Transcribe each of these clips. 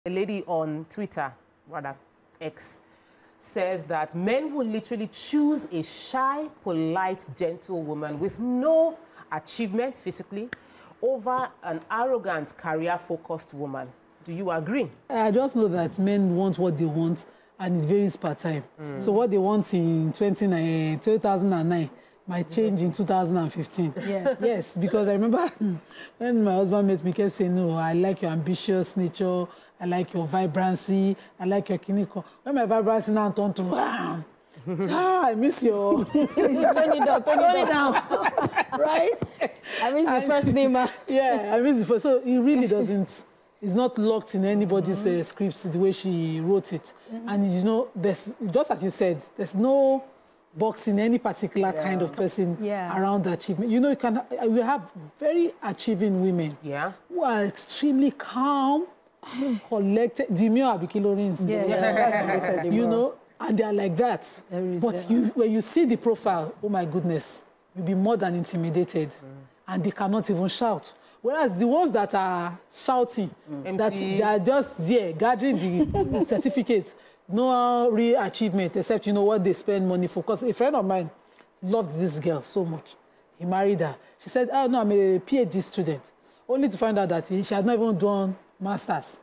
A lady on Twitter, rather X, says that men will literally choose a shy, polite, gentle woman with no achievements physically over an arrogant, career-focused woman. Do you agree? I just know that men want what they want, and it varies per time. So what they want in 2009 might change in 2015. Yes. Yes, because I remember when my husband met me, he kept saying, no, I like your ambitious nature, I like your vibrancy, I like your clinical. When my vibrancy now turned to, I miss your... Turn it down. Right? I miss the first Nyma. Yeah, I miss the first. So it really doesn't... It's not locked in anybody's scripts the way she wrote it. And you know, there's, just as you said, there's no box in any particular kind of person around the achievement. You know, we have very achieving women who are extremely calm, collected, demure abikilorins. You know, and they're like that. But when you see the profile, oh my goodness, you'll be more than intimidated. And they cannot even shout. Whereas the ones that are shouting, that they are just there gathering the certificates, no real achievement except you know what they spend money for. Because a friend of mine loved this girl so much. He married her. She said, oh no, I'm a PhD student. Only to find out that she had not even done masters.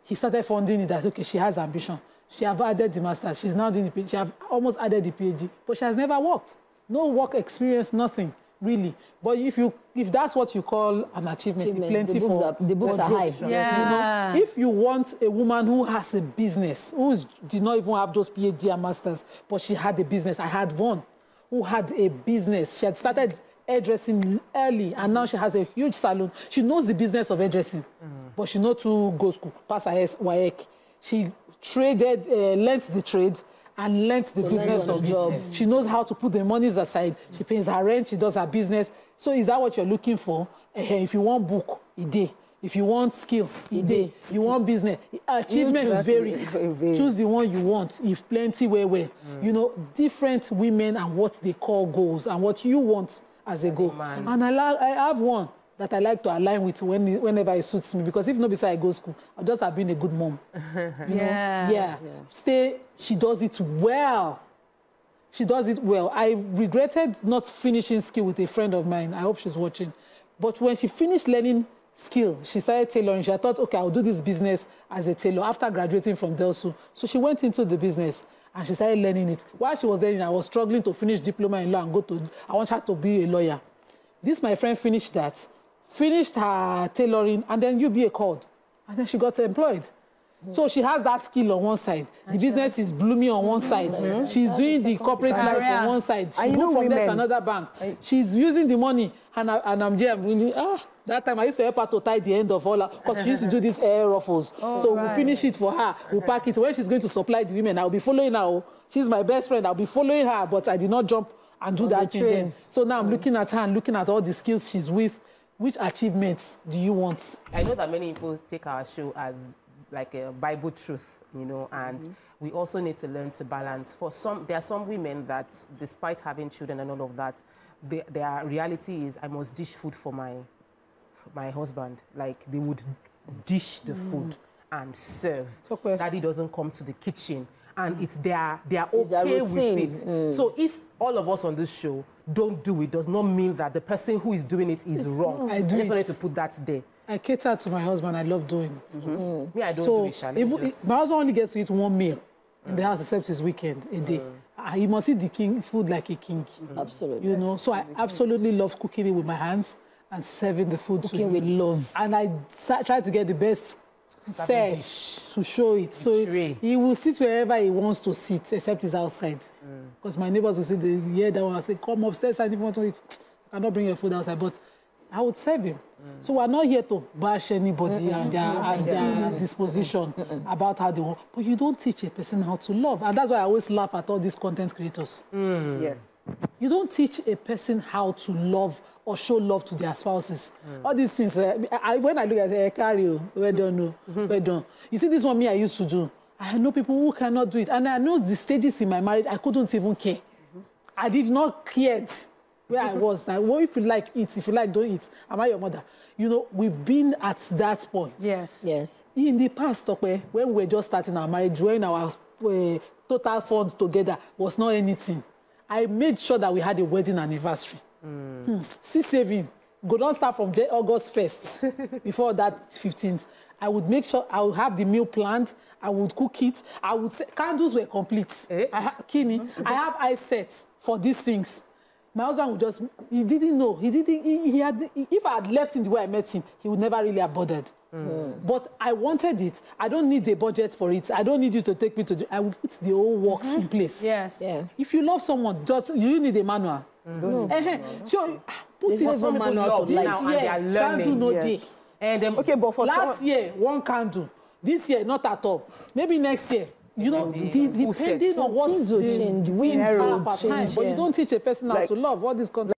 He started funding it that, okay, she has ambition. She have added the masters. She's now doing the PhD. She have almost added the PhD. But she has never worked. No work experience, nothing. Really, but if that's what you call an achievement. Plenty the books are high. You know, if you want a woman who has a business, who did not even have those PhD and masters, but she had a business. I had one who had a business. She had started hairdressing early, and now she has a huge salon. She knows the business of hairdressing, but she knows to go school, pass her WAEC. She traded, learnt the trade, and learnt the business of job. She knows how to put the monies aside. She pays her rent, she does her business. So is that what you're looking for? If you want book, a day. If you want skill, a day. You want business. Achievement vary. Choose the one you want. If plenty, where. You know, different women and what they call goals and what you want as a goal. And I have one that I like to align with whenever it suits me. Because if not beside I go to school, I'll just have been a good mom. You know? She does it well. She does it well. I regretted not finishing skill with a friend of mine. I hope she's watching. But when she finished learning skill, she started tailoring. She thought, okay, I'll do this business as a tailor after graduating from Delsu. So she went into the business and she started learning it. While she was learning, I was struggling to finish diploma in law and I want her to be a lawyer. This, my friend, finished that. Finished her tailoring, and then UBA called. And then she got employed. So she has that skill on one side. The business is blooming on one side. She's doing the corporate life on one side. She moved from there to another bank. She's using the money, and I'm there. Really, that time I used to help her to tie the end of all her, because she used to do these hair ruffles. So we'll finish it for her. We'll pack it. When she's going to supply the women, I'll be following her. She's my best friend. I'll be following her, but I did not jump and do that thing then. So now I'm looking at her and looking at all the skills she's with. Which achievements do you want? I know that many people take our show as like a Bible truth, you know, and we also need to learn to balance. There are some women that, despite having children and all of that, their reality is, I must dish food for my husband. Like, they would dish the food and serve. Daddy doesn't come to the kitchen. And they're okay with it. So if all of us on this show don't do it, does not mean that the person who is doing it is wrong. I just wanted to put that there. I cater to my husband. I love doing it. Me, I don't do it, Charlie. My husband only gets to eat one meal in the house, except his weekend, a day. He must eat the food like a king. Absolutely. You know, so I absolutely love cooking it with my hands and serving the food to him. With love. And I try to get the best set to show it. So he will sit wherever he wants to sit, except he's outside. Because my neighbors will say, they hear that one, I say, come upstairs and if you want to eat, I cannot bring your food outside. But I would serve him. So we're not here to bash anybody and their disposition about how they want. But you don't teach a person how to love. And that's why I always laugh at all these content creators. Yes. You don't teach a person how to love or show love to their spouses. All these things, when I look at it, I carry, well done, well done. You see, this one me I used to do. I know people who cannot do it. And I know the stages in my marriage, I couldn't even care. I did not care where I was. Like, well, if you like, eat. If you like, don't eat. Am I your mother? you know, we've been at that point. Yes. Yes. In the past, when we were just starting our marriage, when our total funds together was not anything, I made sure that we had a wedding anniversary. See saving. Go don't start from August 1st, before that 15th. I would make sure I would have the meal planned. I would cook it. I would say, candles were complete. I have eyes set for these things. My husband would just, he didn't know. If I had left him the way I met him, he would never really have bothered. But I wanted it. I don't need a budget for it. I don't need you to take me to I will put the whole works in place. Yes. Yeah. If you love someone, you need a manual. So put it some manual to now, and they are learning. Candle no day. And okay, but for last year, one candle. This year, not at all. Maybe next year. You know, depending on what things will change. But you don't teach a person how to love. What this country